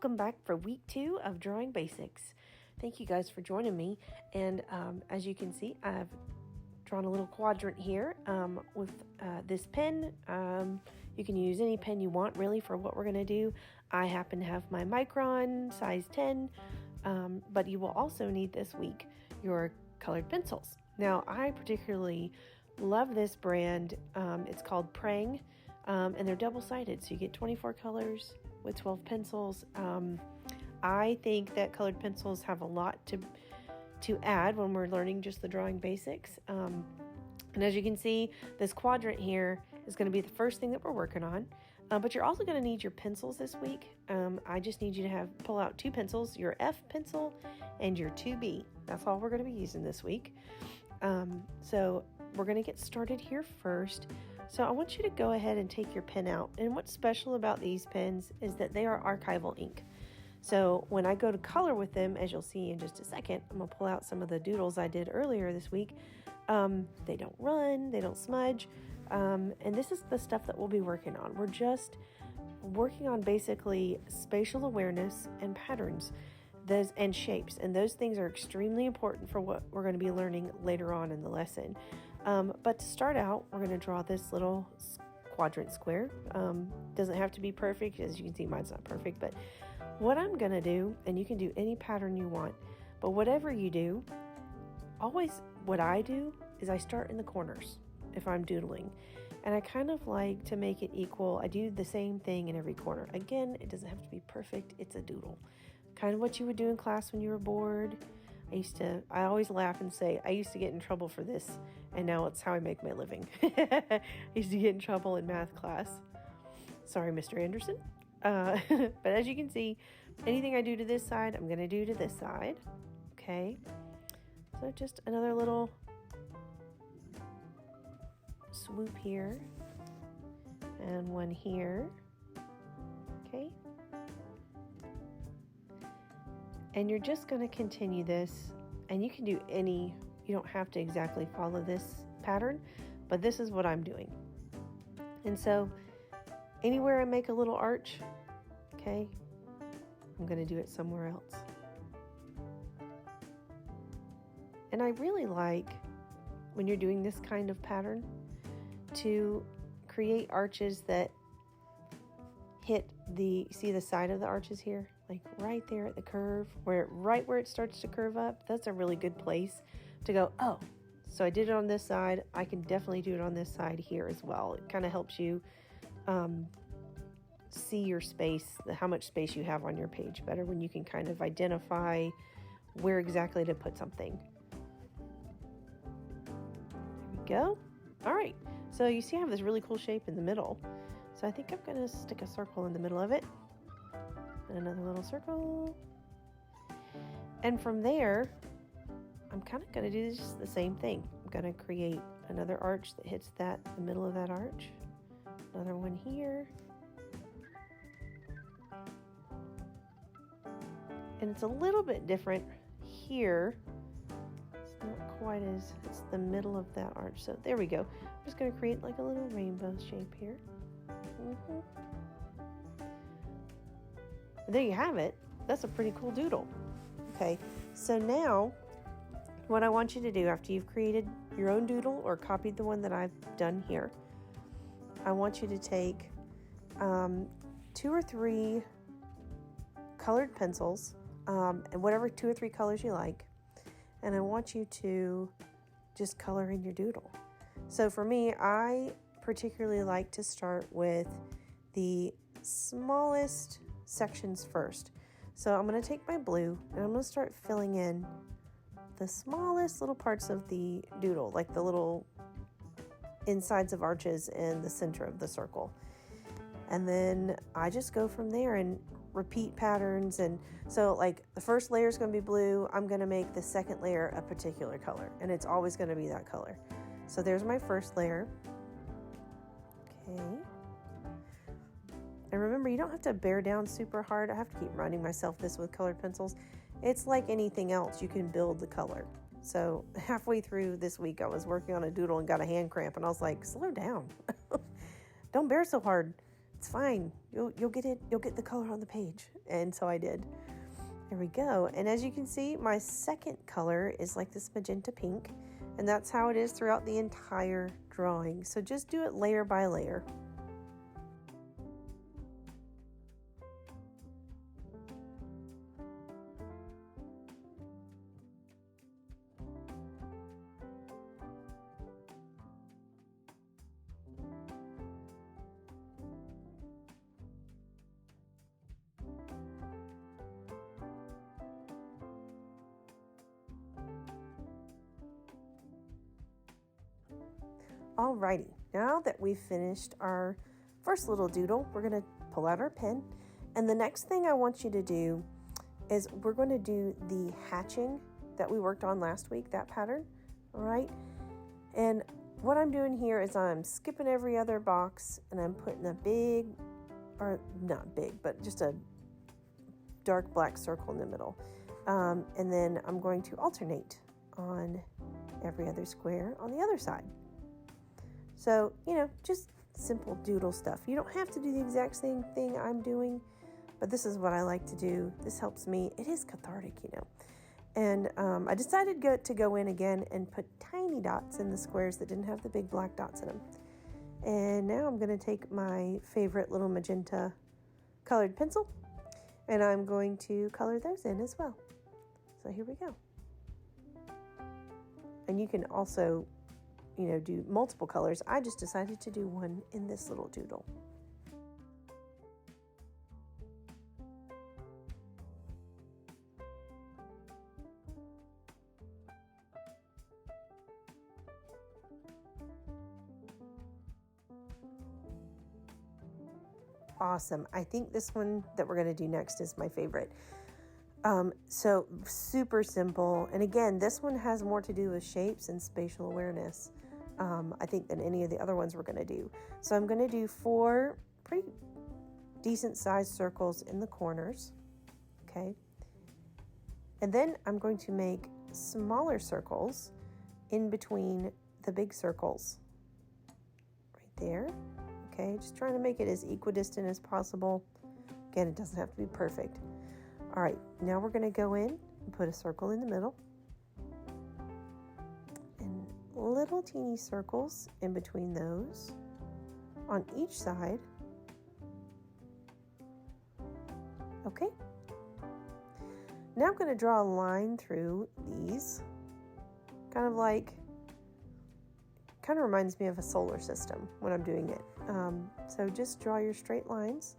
Welcome back for week 2 of Drawing Basics. Thank you guys for joining me. And as you can see, I've drawn a little quadrant here with this pen. You can use any pen you want really for what we're going to do. I happen to have my Micron size 10, but you will also need this week your colored pencils. Now, I particularly love this brand. It's called Prang, and they're double-sided, so you get 24 colors with 12 pencils. I think that colored pencils have a lot to add when we're learning just the drawing basics. And as you can see, this quadrant here is going to be the first thing that we're working on. But you're also going to need your pencils this week. I just need you to pull out 2 pencils, your F pencil and your 2B. That's all we're going to be using this week. So we're going to get started here first. So I want you to go ahead and take your pen out. And what's special about these pens is that they are archival ink. So when I go to color with them, as you'll see in just a second, I'm going to pull out some of the doodles I did earlier this week. They don't run, they don't smudge. And this is the stuff that we'll be working on. We're just working on basically spatial awareness and patterns and shapes. And those things are extremely important for what we're going to be learning later on in the lesson. But to start out, we're going to draw this little quadrant square. Doesn't have to be perfect. As you can see, mine's not perfect. But what I'm going to do, and you can do any pattern you want, but whatever you do, always what I do is I start in the corners if I'm doodling. And I kind of like to make it equal. I do the same thing in every corner. Again, it doesn't have to be perfect. It's a doodle. Kind of what you would do in class when you were bored. I always laugh and say, I used to get in trouble for this, and now it's how I make my living. I used to get in trouble in math class. Sorry, Mr. Anderson. But as you can see, anything I do to this side, I'm going to do to this side. Okay. So just another little swoop here. And one here. Okay. And you're just going to continue this, and you can do you don't have to exactly follow this pattern, but this is what I'm doing. And so anywhere I make a little arch, okay, I'm going to do it somewhere else. And I really like, when you're doing this kind of pattern, to create arches that hit see the side of the arches here? Like right there at the curve, right where it starts to curve up. That's a really good place to go, oh, so I did it on this side. I can definitely do it on this side here as well. It kind of helps you see your space, how much space you have on your page better when you can kind of identify where exactly to put something. There we go. All right, so you see I have this really cool shape in the middle. So I think I'm going to stick a circle in the middle of it. And another little circle. And from there, I'm kind of going to do just the same thing. I'm going to create another arch that hits the middle of that arch. Another one here. And it's a little bit different here. It's not quite it's the middle of that arch. So there we go. I'm just going to create like a little rainbow shape here. There you have it. That's a pretty cool doodle. Okay, so now what I want you to do after you've created your own doodle or copied the one that I've done here, I want you to take 2 or 3 colored pencils, and whatever 2 or 3 colors you like, and I want you to just color in your doodle. So for me, I particularly like to start with the smallest sections first. So I'm going to take my blue and I'm going to start filling in the smallest little parts of the doodle, like the little insides of arches in the center of the circle. And then I just go from there and repeat patterns. And so like the first layer is going to be blue. I'm going to make the second layer a particular color, and it's always going to be that color. So there's my first layer. Okay. And remember, you don't have to bear down super hard. I have to keep reminding myself this with colored pencils. It's like anything else. You can build the color. So halfway through this week, I was working on a doodle and got a hand cramp. And I was like, slow down. Don't bear so hard. It's fine. You'll get it. You'll get the color on the page. And so I did. There we go. And as you can see, my second color is like this magenta pink, and that's how it is throughout the entire drawing. So just do it layer by layer. Alrighty, now that we've finished our first little doodle, we're going to pull out our pen. And the next thing I want you to do is we're going to do the hatching that we worked on last week, that pattern. All right. And what I'm doing here is I'm skipping every other box and I'm putting a big, or not big, but just a dark black circle in the middle. And then I'm going to alternate on every other square on the other side. So, just simple doodle stuff. You don't have to do the exact same thing I'm doing, but this is what I like to do. This helps me. It is cathartic, And I decided to go in again and put tiny dots in the squares that didn't have the big black dots in them. And now I'm going to take my favorite little magenta colored pencil, and I'm going to color those in as well. So here we go. And you can also do multiple colors. I just decided to do one in this little doodle. Awesome. I think this one that we're going to do next is my favorite. So super simple. And again, this one has more to do with shapes and spatial awareness, I think, than any of the other ones we're going to do. So I'm going to do 4 pretty decent sized circles in the corners. Okay. And then I'm going to make smaller circles in between the big circles right there. Okay. Just trying to make it as equidistant as possible. Again, it doesn't have to be perfect. All right, now we're going to go in and put a circle in the middle and little teeny circles in between those on each side. Okay. Now I'm going to draw a line through these, kind of reminds me of a solar system when I'm doing it. So just draw your straight lines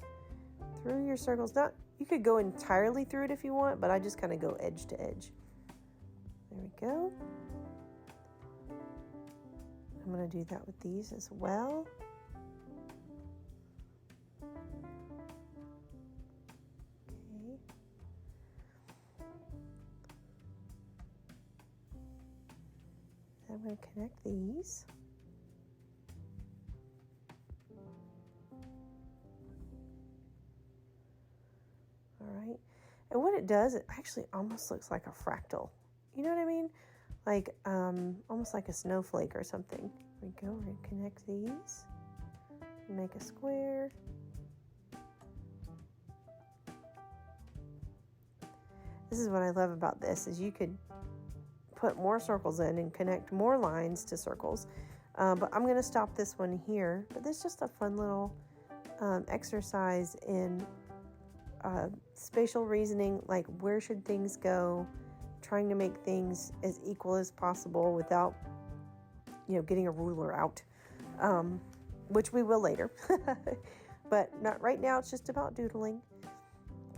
through your circles. You could go entirely through it if you want, but I just kind of go edge to edge. There we go. I'm going to do that with these as well. Okay. I'm going to connect these. And what it does, it actually almost looks like a fractal. You know what I mean? Like, almost like a snowflake or something. There we go. We're going to connect these. Make a square. This is what I love about this, is you could put more circles in and connect more lines to circles. But I'm going to stop this one here. But this is just a fun little exercise in spatial reasoning, like where should things go, trying to make things as equal as possible without, getting a ruler out, which we will later, but not right now. It's just about doodling.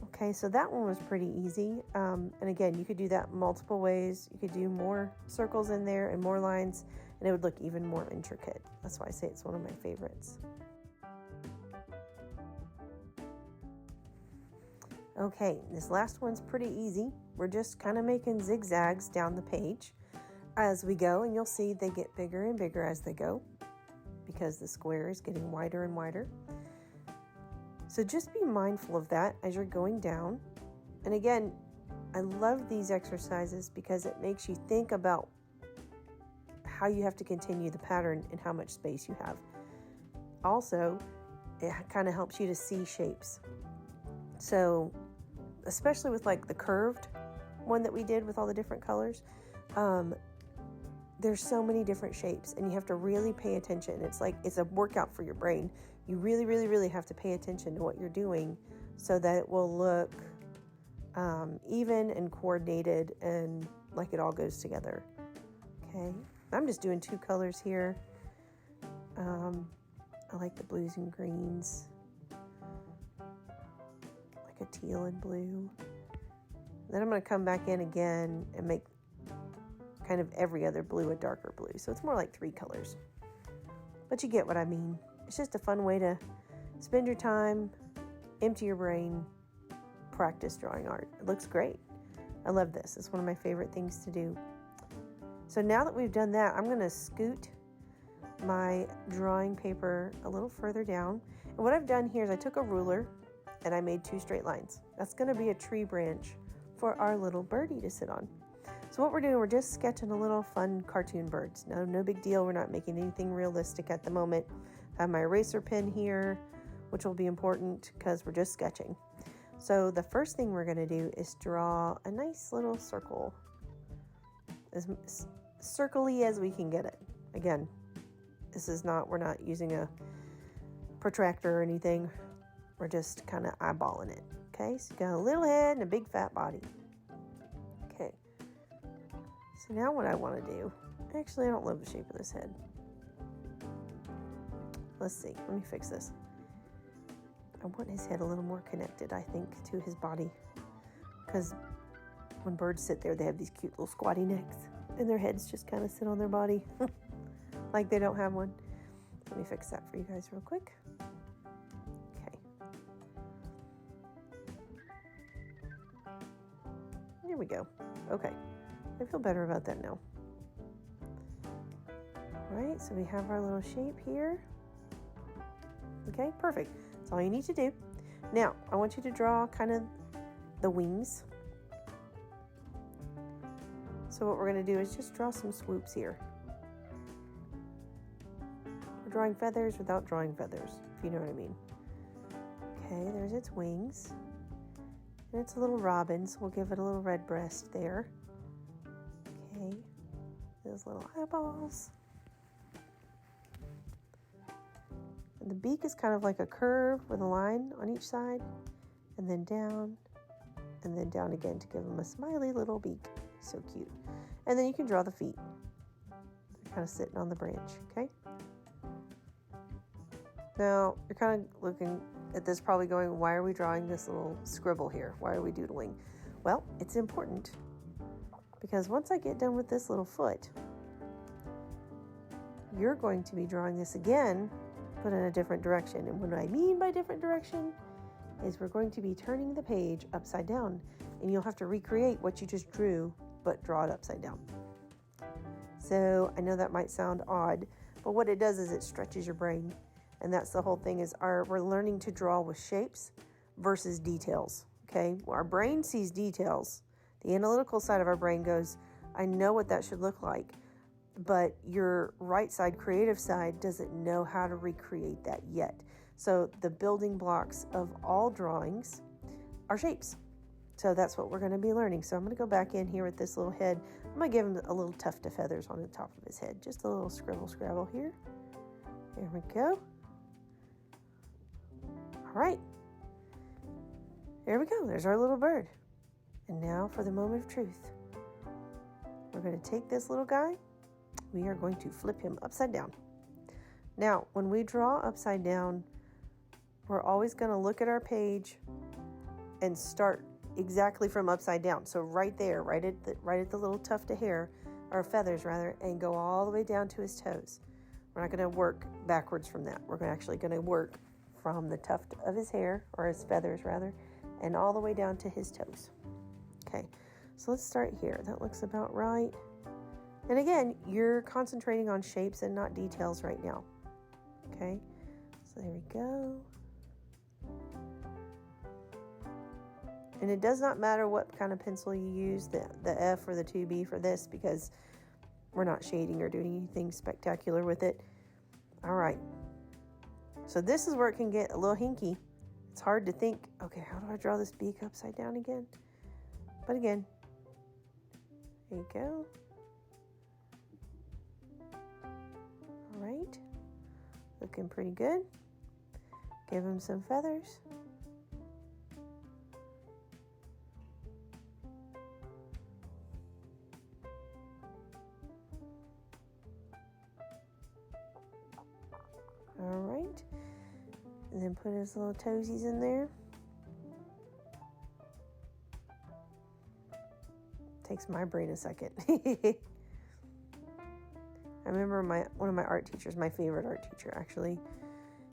Okay, so that one was pretty easy. And again, you could do that multiple ways. You could do more circles in there and more lines, and it would look even more intricate. That's why I say it's one of my favorites. Okay, this last one's pretty easy. We're just kind of making zigzags down the page as we go, and you'll see they get bigger and bigger as they go because the square is getting wider and wider. So just be mindful of that as you're going down. And again, I love these exercises because it makes you think about how you have to continue the pattern and how much space you have. Also, it kind of helps you to see shapes. So especially with like the curved one that we did with all the different colors, there's so many different shapes and you have to really pay attention. It's like it's a workout for your brain. You really, really, really have to pay attention to what you're doing so that it will look even and coordinated and like it all goes together. Okay, I'm just doing 2 colors here. I like the blues and greens, like a teal and blue. Then I'm going to come back in again and make kind of every other blue a darker blue. So it's more like 3 colors. But you get what I mean. It's just a fun way to spend your time, empty your brain, practice drawing art. It looks great. I love this. It's one of my favorite things to do. So now that we've done that, I'm going to scoot my drawing paper a little further down. And what I've done here is I took a ruler and I made 2 straight lines. That's going to be a tree branch for our little birdie to sit on. So what we're doing, we're just sketching a little fun cartoon birds. No big deal. We're not making anything realistic at the moment. I have my eraser pen here, which will be important because we're just sketching. So the first thing we're going to do is draw a nice little circle, as circle-y as we can get it. Again, we're not using a protractor or anything. We're just kind of eyeballing it. Okay, so you got a little head and a big fat body. Okay, so now what I want to do, actually I don't love the shape of this head. Let's see, let me fix this. I want his head a little more connected, I think, to his body. Because when birds sit there, they have these cute little squatty necks. And their heads just kind of sit on their body. Like they don't have one. Let me fix that for you guys real quick. Okay. There we go. Okay. I feel better about that now. All right, so we have our little shape here. Okay, perfect. That's all you need to do. Now, I want you to draw kind of the wings. So what we're going to do is just draw some swoops here. We're drawing feathers without drawing feathers, if you know what I mean. Okay, there's its wings. And it's a little robin, so we'll give it a little red breast there. Okay, those little eyeballs. And the beak is kind of like a curve with a line on each side, and then down again to give them a smiley little beak. So cute. And then you can draw the feet. They're kind of sitting on the branch, okay? Now, you're kind of looking at this probably going, why are we drawing this little scribble here? Why are we doodling? Well, it's important because once I get done with this little foot, you're going to be drawing this again, but in a different direction. And what I mean by different direction is we're going to be turning the page upside down, and you'll have to recreate what you just drew, but draw it upside down. So I know that might sound odd, but what it does is it stretches your brain. And that's the whole thing, is we're learning to draw with shapes versus details, okay? Our brain sees details. The analytical side of our brain goes, I know what that should look like. But your right side, creative side, doesn't know how to recreate that yet. So the building blocks of all drawings are shapes. So that's what we're going to be learning. So I'm going to go back in here with this little head. I'm going to give him a little tuft of feathers on the top of his head. Just a little scribble scrabble here. There we go. All right. There we go. There's our little bird. And now for the moment of truth. We're going to take this little guy. We are going to flip him upside down. Now, when we draw upside down, we're always going to look at our page and start exactly from upside down. So right there, right at the little tuft of hair, or feathers rather, and go all the way down to his toes. We're not going to work backwards from that. We're actually going to work from the tuft of his hair, or his feathers rather, and all the way down to his toes. Okay, so let's start here. That looks about right. And again, you're concentrating on shapes and not details right now. Okay, so there we go. And it does not matter what kind of pencil you use, the F or the 2B for this, because we're not shading or doing anything spectacular with it. All right. So this is where it can get a little hinky. It's hard to think, okay, how do I draw this beak upside down again? But again, there you go. All right, looking pretty good. Give him some feathers. All right, and then put his little toesies in there. Takes my brain a second. I remember one of my art teachers, my favorite art teacher actually,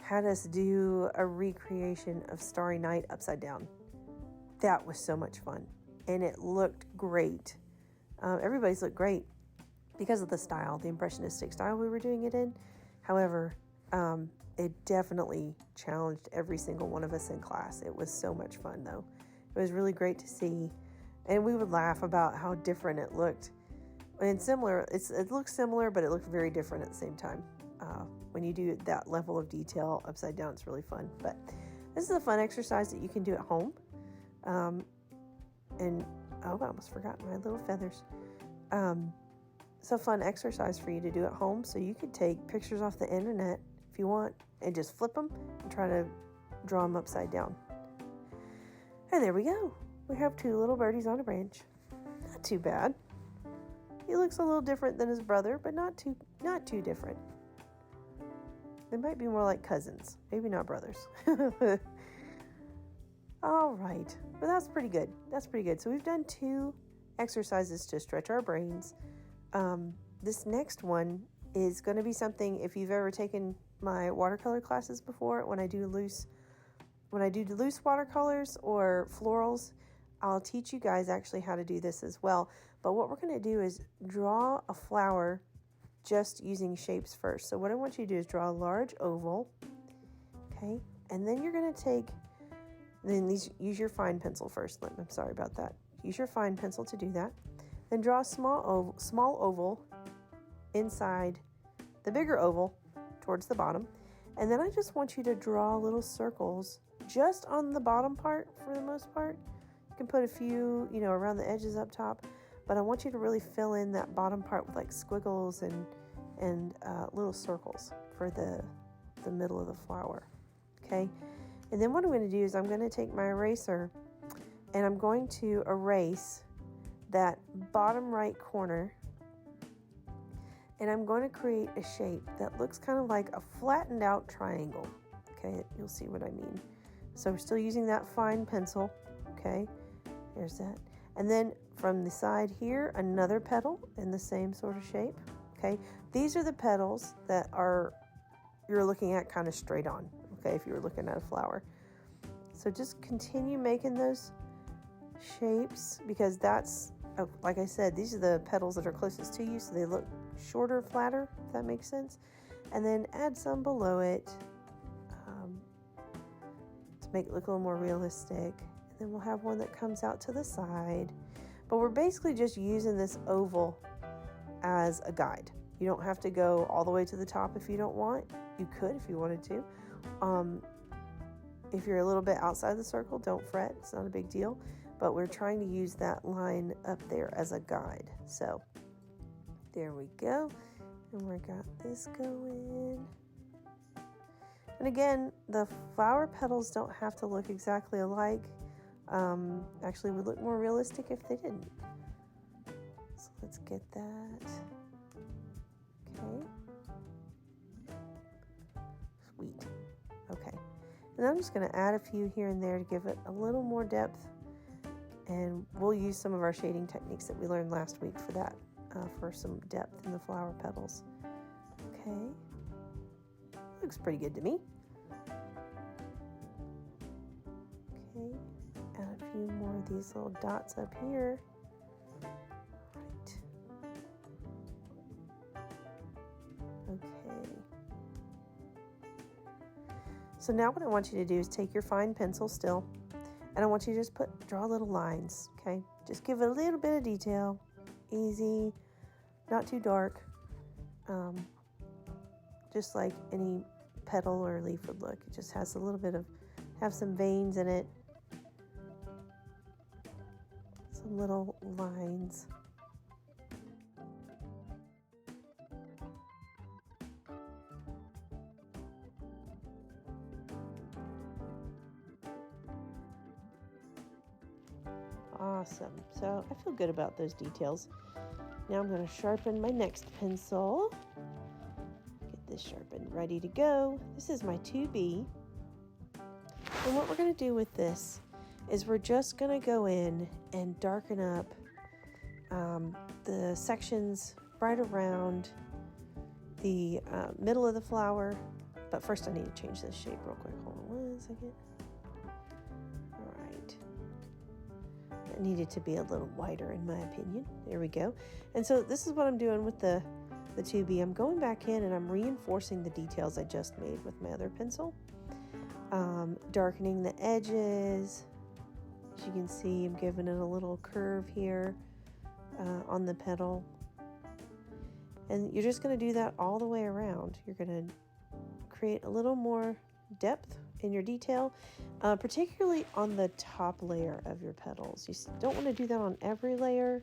had us do a recreation of Starry Night upside down. That was so much fun, and it looked great. Everybody's looked great because of the style, the impressionistic style we were doing it in. However, it definitely challenged every single one of us in class. It was so much fun, though. It was really great to see, and we would laugh about how different it looked. And similar, it looks similar, but it looked very different at the same time. When you do that level of detail upside down, it's really fun. But this is a fun exercise that you can do at home. And I almost forgot my little feathers. It's a fun exercise for you to do at home. So you could take pictures off the internet if you want and just flip them and try to draw them upside down. And there we go. We have two little birdies on a branch. Not too bad. He looks a little different than his brother, but not too different. They might be more like cousins, maybe not brothers. All right, but that's pretty good. That's pretty good. So we've done 2 exercises to stretch our brains. This next one is going to be something, if you've ever taken my watercolor classes before, when I do loose watercolors or florals, I'll teach you guys actually how to do this as well. But what we're going to do is draw a flower just using shapes first. So what I want you to do is draw a large oval, okay? And then you're going to use your fine pencil first. I'm sorry about that. Use your fine pencil to do that. Then draw a small oval inside the bigger oval towards the bottom. And then I just want you to draw little circles just on the bottom part for the most part. You can put a few, around the edges up top, but I want you to really fill in that bottom part with like squiggles and little circles for the middle of the flower, okay? And then what I'm going to do is I'm going to take my eraser and I'm going to erase that bottom right corner, and I'm going to create a shape that looks kind of like a flattened out triangle, okay? You'll see what I mean. So we're still using that fine pencil, okay? There's that. And then from the side here, another petal in the same sort of shape, okay? These are the petals that you're looking at kind of straight on, okay, if you were looking at a flower. So just continue making those shapes, because that's, like I said, these are the petals that are closest to you, so they look shorter, flatter, if that makes sense. And then add some below it to make it look a little more realistic. And then we'll have one that comes out to the side. But we're basically just using this oval as a guide. You don't have to go all the way to the top if you don't want. You could if you wanted to. If you're a little bit outside the circle, don't fret. It's not a big deal. But we're trying to use that line up there as a guide. So there we go. And we got this going. And again, the flower petals don't have to look exactly alike. Actually, would look more realistic if they didn't. So let's get that. Okay. Sweet. Okay. And I'm just going to add a few here and there to give it a little more depth. And we'll use some of our shading techniques that we learned last week for that, for some depth in the flower petals. Okay. Looks pretty good to me. Okay. Add a few more of these little dots up here. Right. Okay. So now what I want you to do is take your fine pencil still, and I want you to just draw little lines, okay? Just give it a little bit of detail. Easy, not too dark. Just like any petal or leaf would look. It just has a little bit of, have some veins in it, some little lines. Awesome. So I feel good about those details. Now I'm going to sharpen my next pencil. Get this sharpened, ready to go. This is my 2B. And what we're going to do with this is we're just going to go in and darken up the sections right around the middle of the flower. But first I need to change this shape real quick. Hold on 1 second. All right. It needed to be a little wider in my opinion. There we go. And so this is what I'm doing with the 2B. I'm going back in and I'm reinforcing the details I just made with my other pencil. Darkening the edges. As you can see, I'm giving it a little curve here on the petal. And you're just going to do that all the way around. You're going to create a little more depth in your detail, particularly on the top layer of your petals. You don't want to do that on every layer.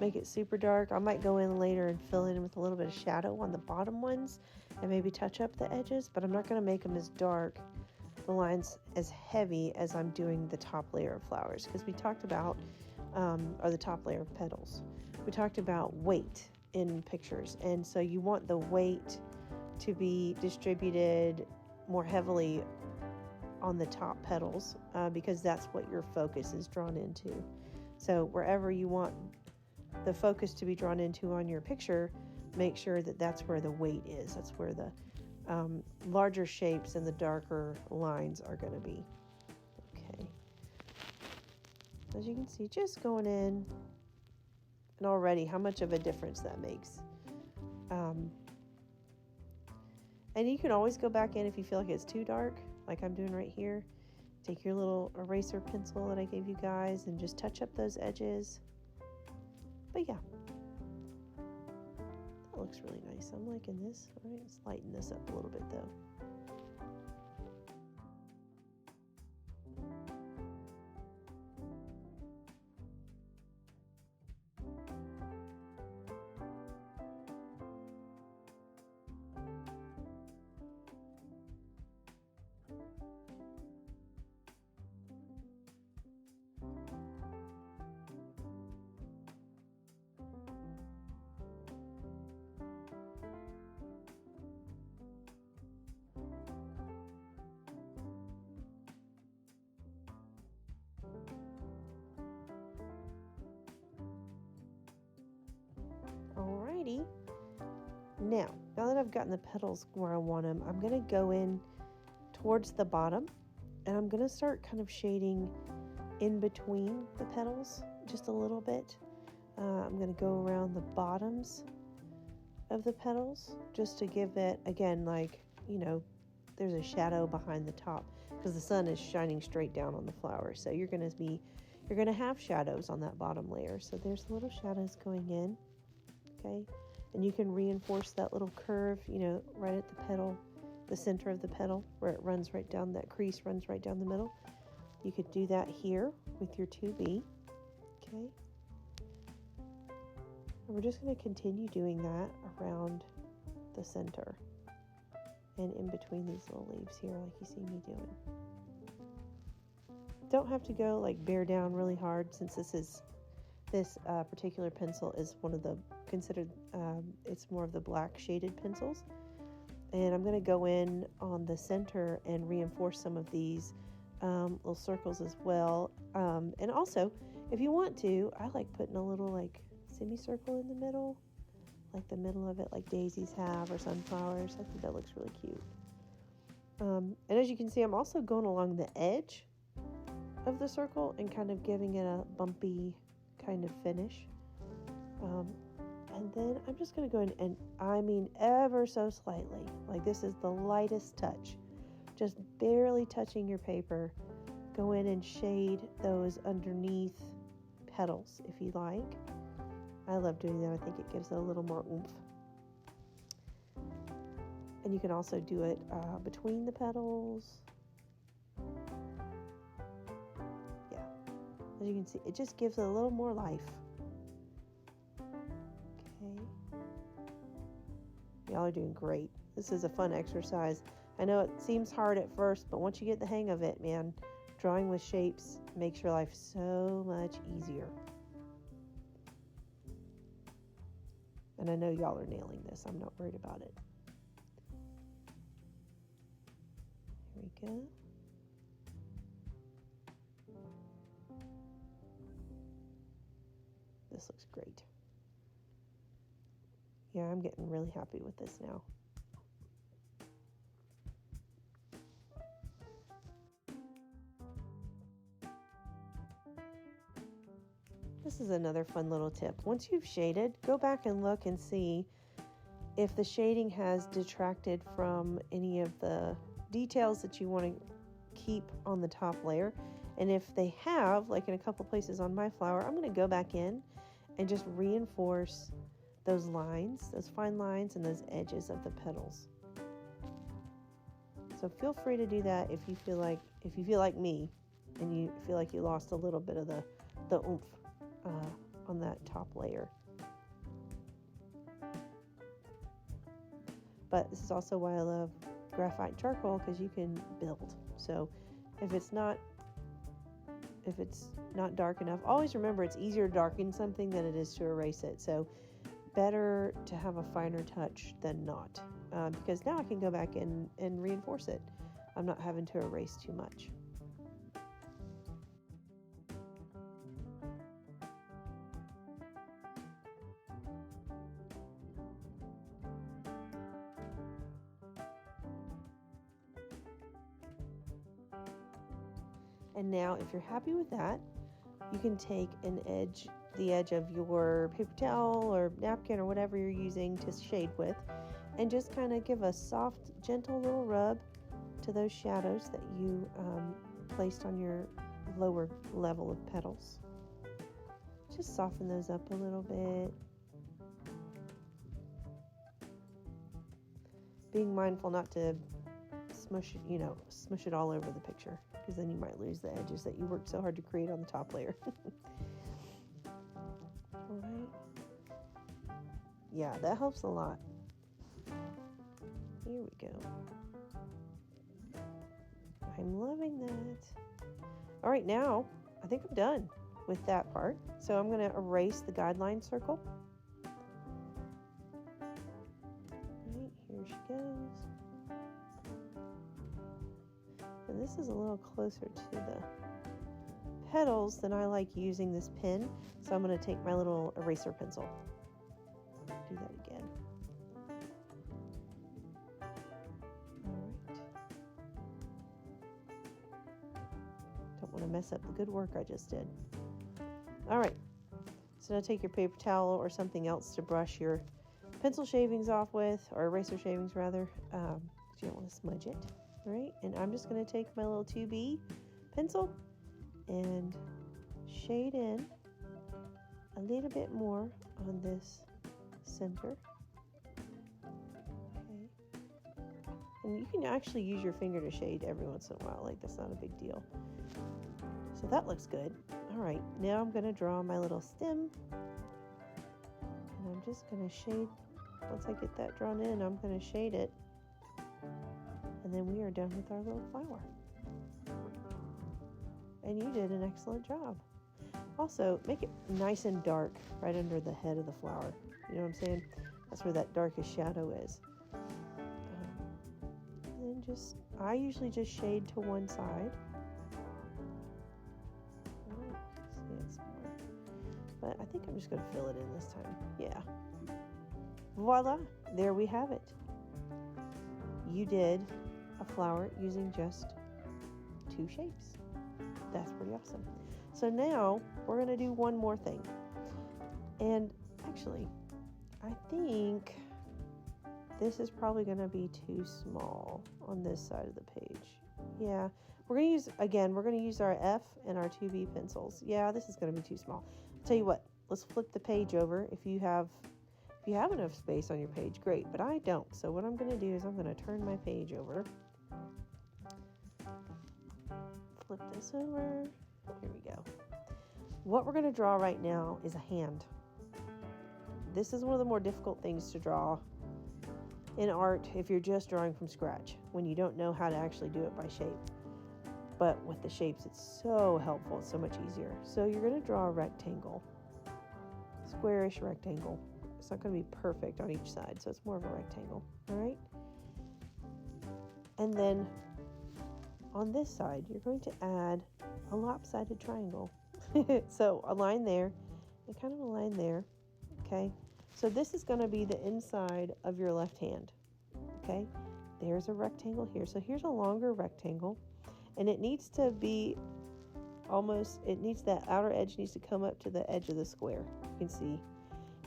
Make it super dark. I might go in later and fill in with a little bit of shadow on the bottom ones and maybe touch up the edges, but I'm not going to make them as dark, the lines as heavy as I'm doing the top layer of flowers, because we talked about, or the top layer of petals. We talked about weight in pictures, and so you want the weight to be distributed more heavily on the top petals because that's what your focus is drawn into. So wherever you want the focus to be drawn into on your picture, make sure that that's where the weight is. That's where the larger shapes and the darker lines are going to be. Okay. As you can see, just going in, and already how much of a difference that makes. And you can always go back in if you feel like it's too dark, like I'm doing right here. Take your little eraser pencil that I gave you guys and just touch up those edges. But yeah, that looks really nice. I'm liking this. All right, let's lighten this up a little bit though. Alrighty. Now that I've gotten the petals where I want them, I'm going to go in towards the bottom and I'm going to start kind of shading in between the petals just a little bit. I'm going to go around the bottoms of the petals just to give it, again, like, you know, there's a shadow behind the top because the sun is shining straight down on the flower. So you're going to have shadows on that bottom layer. So there's little shadows going in. Okay, and you can reinforce that little curve, you know, right at the petal, the center of the petal, where it runs right down, that crease runs right down the middle. You could do that here with your 2B, okay? And we're just going to continue doing that around the center and in between these little leaves here, like you see me doing. Don't have to go like bear down really hard, since this particular pencil is one of the considered, it's more of the black shaded pencils. And I'm going to go in on the center and reinforce some of these little circles as well. And also, if you want to, I like putting a little like semicircle in the middle, like the middle of it, like daisies have or sunflowers. I think that looks really cute. And as you can see, I'm also going along the edge of the circle and kind of giving it a bumpy kind of finish. And then I'm just going to go in and, I mean, ever so slightly, like this is the lightest touch, just barely touching your paper, go in and shade those underneath petals if you like. I love doing that. I think it gives it a little more oomph. And you can also do it between the petals. Yeah, as you can see, it just gives it a little more life. Okay. Y'all are doing great. This is a fun exercise. I know it seems hard at first, but once you get the hang of it, man, drawing with shapes makes your life so much easier. And I know y'all are nailing this. I'm not worried about it. Here we go. This looks great. Yeah, I'm getting really happy with this now. This is another fun little tip. Once you've shaded, go back and look and see if the shading has detracted from any of the details that you want to keep on the top layer. And if they have, like in a couple places on my flower, I'm going to go back in and just reinforce those lines, those fine lines and those edges of the petals. So feel free to do that if you feel like me and you feel like you lost a little bit of the oomph on that top layer. But this is also why I love graphite charcoal, because you can build. So if it's not dark enough, always remember it's easier to darken something than it is to erase it. So better to have a finer touch than not, because now I can go back and reinforce it. I'm not having to erase too much. And now if you're happy with that, you can take the edge of your paper towel or napkin or whatever you're using to shade with, and just kind of give a soft, gentle little rub to those shadows that you placed on your lower level of petals. Just soften those up a little bit. Being mindful not to smush it all over the picture, because then you might lose the edges that you worked so hard to create on the top layer. All right. Yeah, that helps a lot. Here we go. I'm loving that. All right, now I think I'm done with that part. So I'm going to erase the guideline circle. Right, here she goes. And this is a little closer to the petals than I like using this pen. So I'm going to take my little eraser pencil. Do that again. All right. Don't want to mess up the good work I just did. All right. So now take your paper towel or something else to brush your pencil shavings off with, or eraser shavings rather. You don't want to smudge it. Right, and I'm just going to take my little 2B pencil and shade in a little bit more on this center. Okay. And you can actually use your finger to shade every once in a while, like that's not a big deal. So that looks good. All right, now I'm going to draw my little stem, and I'm just going to shade. Once I get that drawn in, I'm going to shade it. And then we are done with our little flower. And you did an excellent job. Also, make it nice and dark right under the head of the flower. You know what I'm saying? That's where that darkest shadow is. And then I usually just shade to one side. See, it's more. But I think I'm just going to fill it in this time. Yeah. Voila. There we have it. You did a flower using just 2 shapes. That's pretty awesome. So now we're going to do one more thing. And actually, I think this is probably going to be too small on this side of the page. Yeah, we're going to use our F and our 2B pencils. Yeah, this is going to be too small. I'll tell you what, let's flip the page over. If you If you have enough space on your page, great, but I don't. So what I'm going to do is I'm going to turn my page over. Flip this over. Here we go. What we're going to draw right now is a hand. This is one of the more difficult things to draw in art if you're just drawing from scratch, when you don't know how to actually do it by shape. But with the shapes, it's so helpful. It's so much easier. So you're going to draw a rectangle, squarish rectangle. It's not going to be perfect on each side, so it's more of a rectangle, all right? And then on this side, you're going to add a lopsided triangle. So a line there and kind of a line there, okay? So this is going to be the inside of your left hand, okay? There's a rectangle here. So here's a longer rectangle, and it needs to be that outer edge needs to come up to the edge of the square. You can see.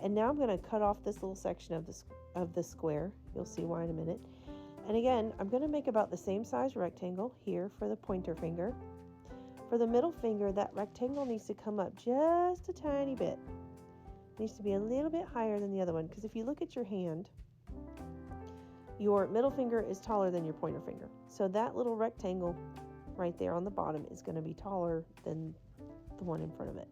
And now I'm going to cut off this little section of the square. You'll see why in a minute. And again, I'm going to make about the same size rectangle here for the pointer finger. For the middle finger, that rectangle needs to come up just a tiny bit. It needs to be a little bit higher than the other one, because if you look at your hand, your middle finger is taller than your pointer finger. So that little rectangle right there on the bottom is going to be taller than the one in front of it.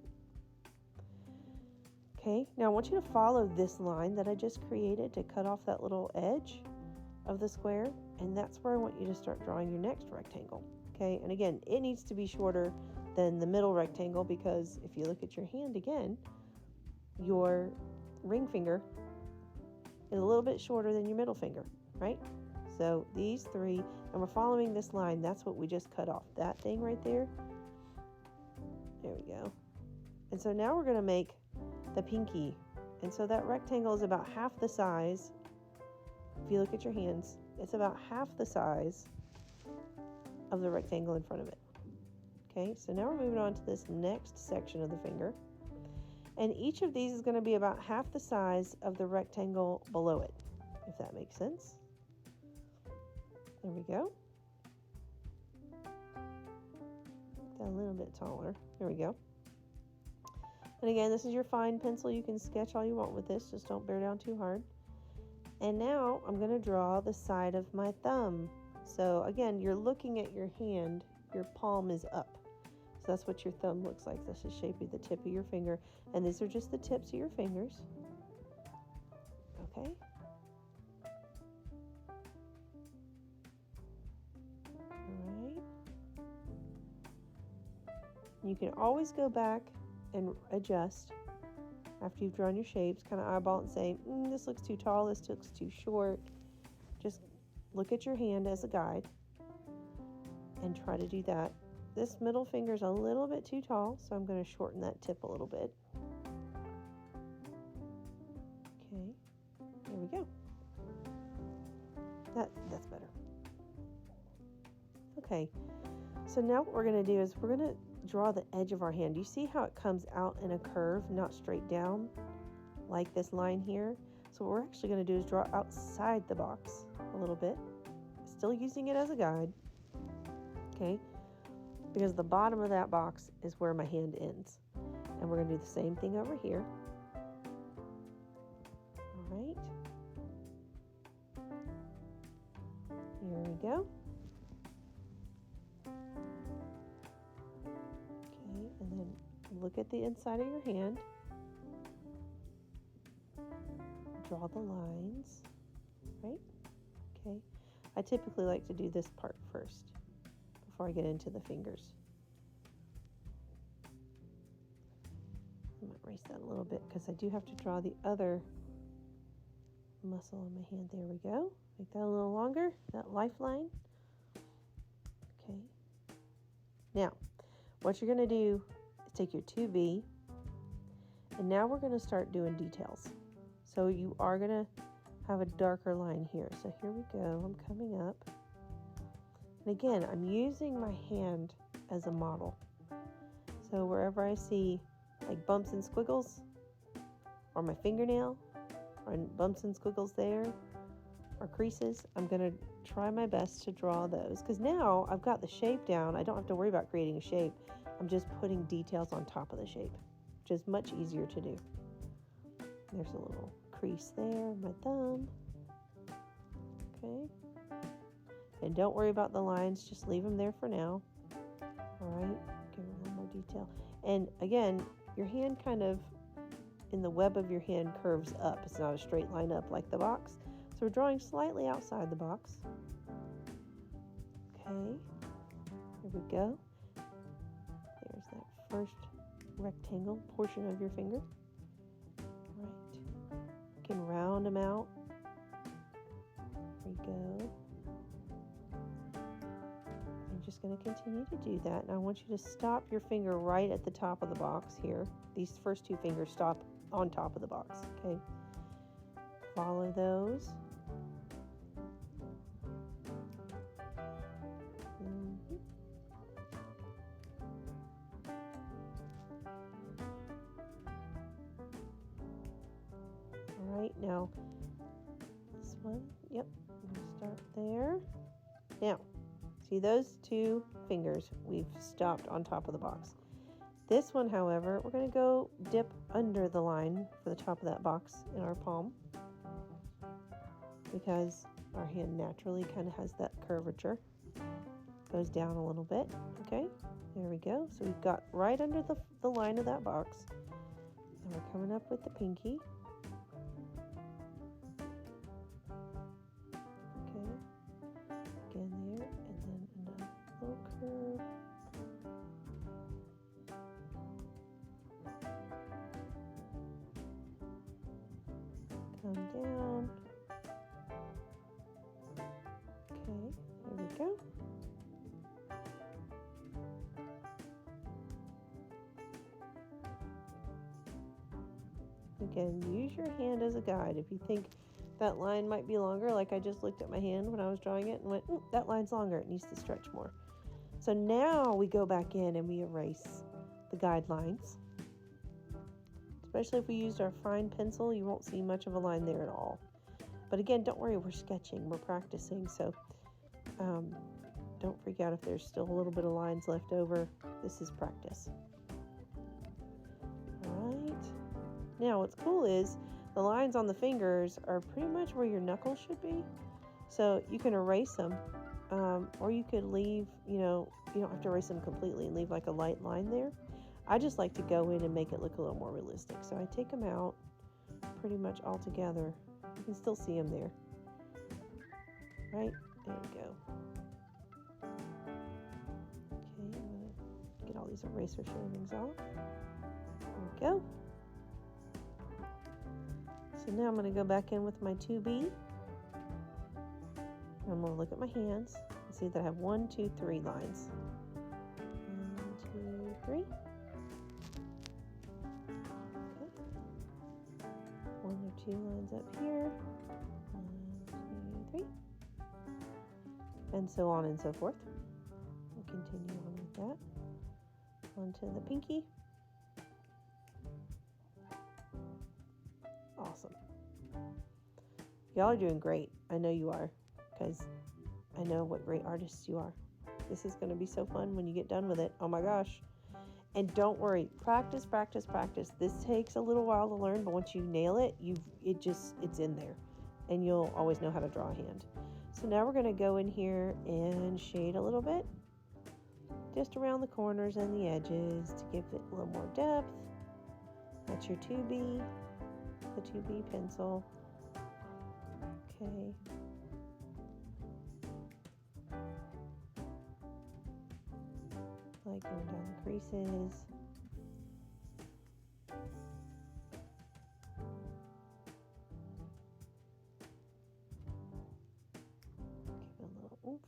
Okay, now I want you to follow this line that I just created to cut off that little edge of the square, and that's where I want you to start drawing your next rectangle. Okay, and again, it needs to be shorter than the middle rectangle, because if you look at your hand again, your ring finger is a little bit shorter than your middle finger, right? So these three, and we're following this line. That's what we just cut off, that thing right there. There we go. And so now we're going to make the pinky. And so that rectangle is about half the size. If you look at your hands, it's about half the size of the rectangle in front of it. Okay, so now we're moving on to this next section of the finger. And each of these is going to be about half the size of the rectangle below it, if that makes sense. There we go. That a little bit taller. There we go. And again, this is your fine pencil. You can sketch all you want with this. Just don't bear down too hard. And now I'm going to draw the side of my thumb. So again, you're looking at your hand. Your palm is up. So that's what your thumb looks like. That's the shape of the tip of your finger. And these are just the tips of your fingers. Okay. All right. You can always go back and adjust after you've drawn your shapes, kind of eyeball and say, this looks too tall, this looks too short. Just look at your hand as a guide and try to do that. This middle finger is a little bit too tall, so I'm going to shorten that tip a little bit. Okay, there we go. That's better. Okay, so now what we're going to do is we're going to draw the edge of our hand. You see how it comes out in a curve, not straight down, like this line here? So what we're actually going to do is draw outside the box a little bit, still using it as a guide, okay? Because the bottom of that box is where my hand ends. And we're going to do the same thing over here. All right. Here we go. Okay, and then look at the inside of your hand. Draw the lines, right? Okay. I typically like to do this part first before I get into the fingers. I might erase that a little bit because I do have to draw the other muscle on my hand. There we go. Make that a little longer, that lifeline. Okay. Now, what you're going to do is take your 2B, and now we're going to start doing details. So you are going to have a darker line here. So here we go. I'm coming up. And again, I'm using my hand as a model. So wherever I see like bumps and squiggles, or my fingernail, or bumps and squiggles there, or creases, I'm going to try my best to draw those. Because now I've got the shape down. I don't have to worry about creating a shape. I'm just putting details on top of the shape, which is much easier to do. There's a little crease there, my thumb. Okay. And don't worry about the lines, just leave them there for now. All right, give it a little more detail. And again, your hand kind of, in the web of your hand, curves up. It's not a straight line up like the box. So we're drawing slightly outside the box. Okay, here we go. There's that first rectangle portion of your finger. Right. You can round them out. There we go. I'm just going to continue to do that. And I want you to stop your finger right at the top of the box here. These first two fingers stop on top of the box, okay? Follow those. All right, now this one, yep, I'm going to start there. Now, see those two fingers we've stopped on top of the box. This one, however, we're going to go dip under the line for the top of that box in our palm because our hand naturally kind of has that curvature. Goes down a little bit, okay? There we go. So we've got right under the line of that box. And we're coming up with the pinky. Okay. Again there, and then another little curve. Come down. Okay, there we go. Again, use your hand as a guide. If you think that line might be longer, like I just looked at my hand when I was drawing it and went, that line's longer, it needs to stretch more. So now we go back in and we erase the guidelines. Especially if we used our fine pencil, you won't see much of a line there at all. But again, don't worry, we're sketching, we're practicing, so don't freak out if there's still a little bit of lines left over. This is practice. All right. Now, what's cool is the lines on the fingers are pretty much where your knuckles should be. So you can erase them, or you could leave, you don't have to erase them completely and leave like a light line there. I just like to go in and make it look a little more realistic. So I take them out pretty much all together. You can still see them there. Right? There we go. Okay, I'm going to get all these eraser shavings off. There we go. So now I'm going to go back in with my 2B. I'm going to look at my hands and see that I have 1, 2, 3 lines. 1, 2, 3. Okay. 1 or 2 lines up here. 1, 2, 3. And so on and so forth. We'll continue on with that. Onto the pinky. Awesome. Y'all are doing great. I know you are, because I know what great artists you are. This is going to be so fun when you get done with it. Oh my gosh. And don't worry, practice, practice, practice. This takes a little while to learn, but once you nail it, it's in there. And you'll always know how to draw a hand. So now we're going to go in here and shade a little bit. Just around the corners and the edges to give it a little more depth. That's your 2B. The 2B pencil. Okay. Like going down the creases. Give it a little oomph.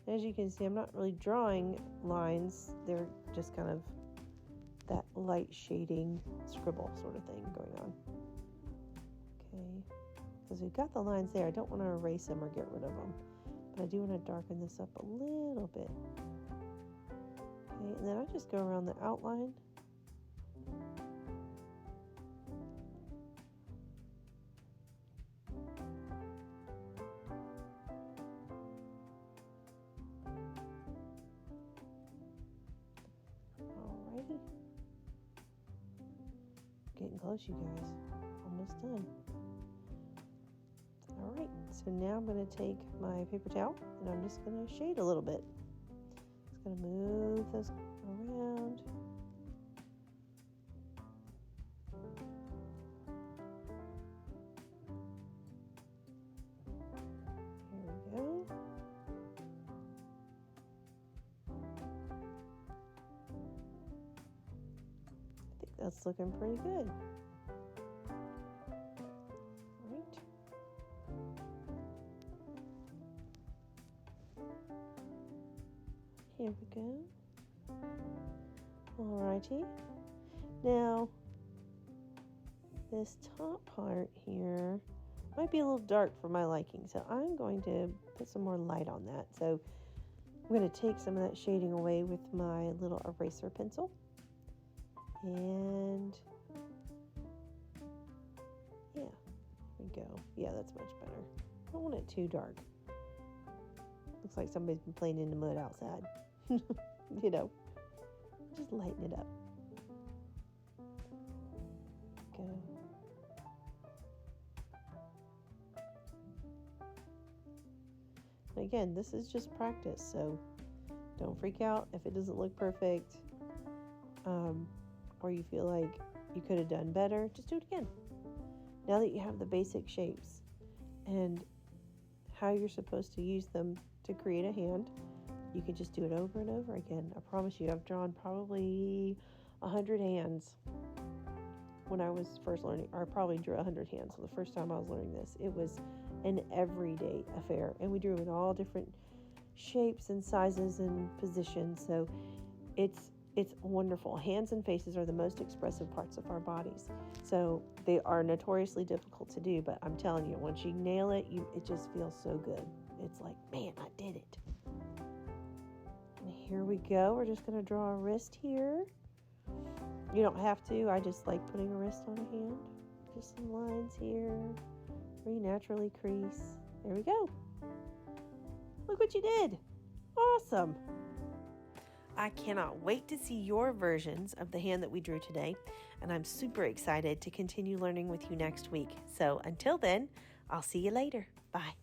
As you can see, I'm not really drawing lines. They're just kind of that light shading scribble sort of thing going on. Okay, because we've got the lines there. I don't want to erase them or get rid of them, but I do want to darken this up a little bit. Okay, and then I just go around the outline. Alrighty. close, you guys. Almost done. All right, so now I'm going to take my paper towel and I'm just going to shade a little bit. Just going to move those around. Here we go. I think that's looking pretty good. Here we go. Alrighty. Now, this top part here might be a little dark for my liking, so I'm going to put some more light on that. So I'm going to take some of that shading away with my little eraser pencil. And yeah, here we go. Yeah, that's much better. I don't want it too dark. Looks like somebody's been playing in the mud outside. You know, just lighten it up. Go. And again, this is just practice, so don't freak out if it doesn't look perfect, or you feel like you could have done better. Just do it again. Now that you have the basic shapes and how you're supposed to use them to create a hand, you can just do it over and over again. I promise you, I've drawn probably 100 hands when I was first learning, or I probably drew 100 hands. So the first time I was learning this, it was an everyday affair. And we drew in all different shapes and sizes and positions. So it's wonderful. Hands and faces are the most expressive parts of our bodies. So they are notoriously difficult to do, but I'm telling you, once you nail it, it just feels so good. It's like, man, I did it. And here we go. We're just going to draw a wrist here. You don't have to. I just like putting a wrist on a hand. Just some lines here where you naturally crease. There we go. Look what you did. Awesome. I cannot wait to see your versions of the hand that we drew today, and I'm super excited to continue learning with you next week. So until then, I'll see you later. Bye.